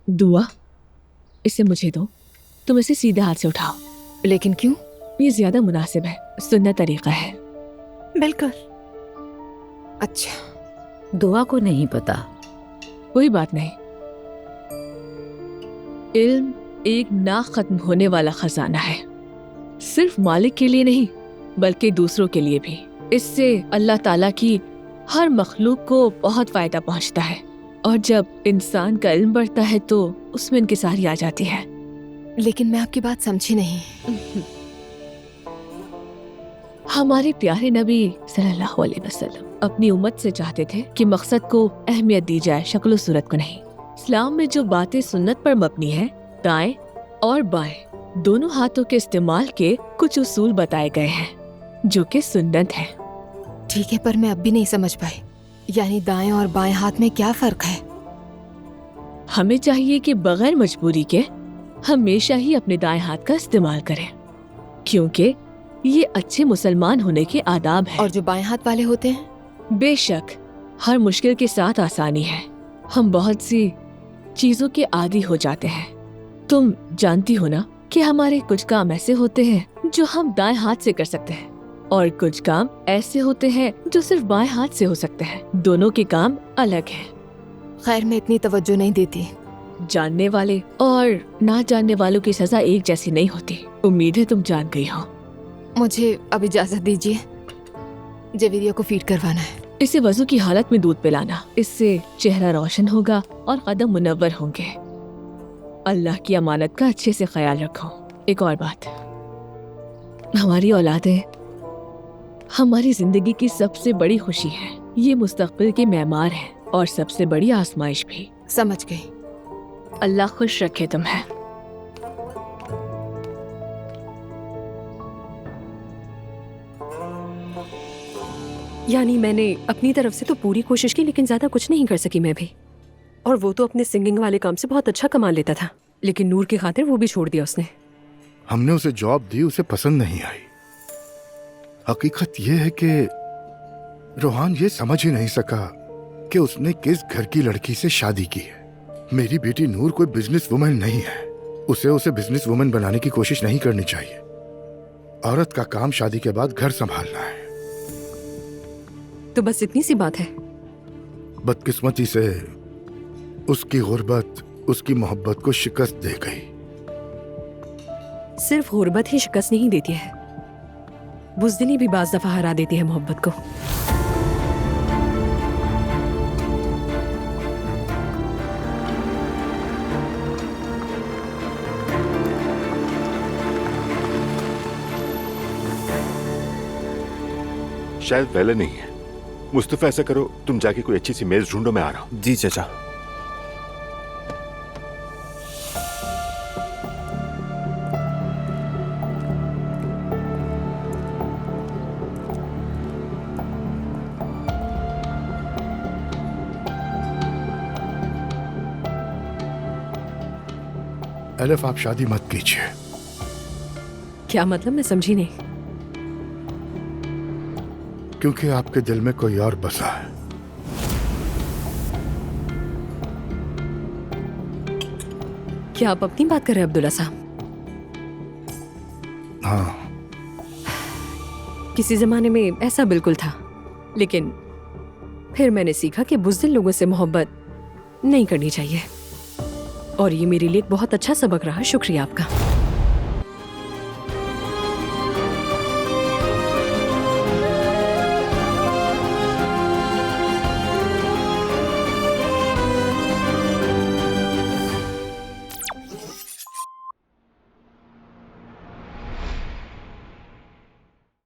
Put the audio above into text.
दुआ, इसे मुझे दो। तुम इसे सीधे हाथ से उठाओ। लेकिन क्यों? ये ज्यादा मुनासिब है, सुन्नत तरीका है। बिल्कुल। अच्छा, दुआ को नहीं पता। कोई बात नहीं। इल्म एक ना खत्म होने वाला खजाना है, सिर्फ मालिक के लिए नहीं बल्कि दूसरों के लिए भी। इससे अल्लाह ताला की हर मखलूक को बहुत फायदा पहुंचता है, और जब इंसान का इल्म बढ़ता है तो उसमें इनकिसारी आ जाती है। लेकिन मैं आपकी बात समझी नहीं। हमारे प्यारे नबी सल्लल्लाहु अलैहि वसल्लम अपनी उम्मत से चाहते थे कि मकसद को अहमियत दी जाए, शक्ल सूरत को नहीं। इस्लाम में जो बातें सुन्नत पर मबनी है, दाएं और बाएं दोनों हाथों के इस्तेमाल के कुछ उसूल बताए गए हैं जो कि सुन्नत है। ठीक है, पर मैं अब भी नहीं समझ पाई। यानी दाएं और बाएं हाथ में क्या फर्क है? हमें चाहिए कि बगैर मजबूरी के हमेशा ही अपने दाएं हाथ का इस्तेमाल करें, क्योंकि ये अच्छे मुसलमान होने के आदाब है। और जो बाएं हाथ वाले होते हैं? बेशक हर मुश्किल के साथ आसानी है। हम बहुत सी चीजों के आदी हो जाते हैं। तुम जानती हो ना कि हमारे कुछ काम ऐसे होते हैं जो हम दाएं हाथ से कर सकते हैं, और कुछ काम ऐसे होते हैं जो सिर्फ बाएं हाथ से हो सकते हैं। दोनों के काम अलग हैं। खैर, मैं इतनी तवज्जो नहीं देती। जानने वाले और ना जानने वालों की सजा एक जैसी नहीं होती। उम्मीद है तुम जान गई हो। मुझे अब इजाजत दीजिए, जवेरिया को फीड करवाना है। इसे वजू की हालत में दूध पिलाना, इससे चेहरा रोशन होगा और कदम मुनव्वर होंगे। अल्लाह की अमानत का अच्छे से ख्याल रखो। एक और बात, हमारी औलादें हमारी जिंदगी की सबसे बड़ी खुशी है। ये मुस्तकबिल के मेहमान हैं और सबसे बड़ी आजमाइश भी। समझ गई। अल्लाह खुश रखे तुम्हें। यानी मैंने अपनी तरफ से तो पूरी कोशिश की, लेकिन ज्यादा कुछ नहीं कर सकी मैं भी। और वो तो अपने सिंगिंग वाले काम से बहुत अच्छा कमा लेता था, लेकिन नूर की खातिर वो भी छोड़ दिया उसने। हमने उसे जॉब दी, उसे पसंद नहीं आई। हकीकत यह है कि रोहान ये समझ ही नहीं सका कि उसने किस घर की लड़की से शादी की है। मेरी बेटी नूर कोई बिजनेस वुमन नहीं है। उसे बिजनेस वुमन बनाने की कोशिश नहीं करनी चाहिए। औरत का काम शादी के बाद घर संभालना है। तो बस इतनी सी बात है। बदकिस्मती से उसकी गुर्बत उसकी मोहब्बत को शिकस्त दे गई। सिर्फ गुर्बत ही शिकस्त नहीं देती है, बुज़दिली भी बाज दफा हरा देती है मोहब्बत को। शायद वेले नहीं है। मुस्तफा, ऐसा करो, तुम जाके कोई अच्छी सी मेज ढूंढो, मैं आ रहा हूं। जी चाचा। अलिफ, आप शादी मत कीजिए। क्या मतलब? मैं समझी नहीं। क्योंकि आपके दिल में कोई और बसा है। क्या आप अपनी बात कर रहे हैं अब्दुल्ला साहब? हाँ, किसी जमाने में ऐसा बिल्कुल था, लेकिन फिर मैंने सीखा कि बुज़दिल लोगों से मोहब्बत नहीं करनी चाहिए, और ये मेरे लिए एक बहुत अच्छा सबक रहा। शुक्रिया आपका।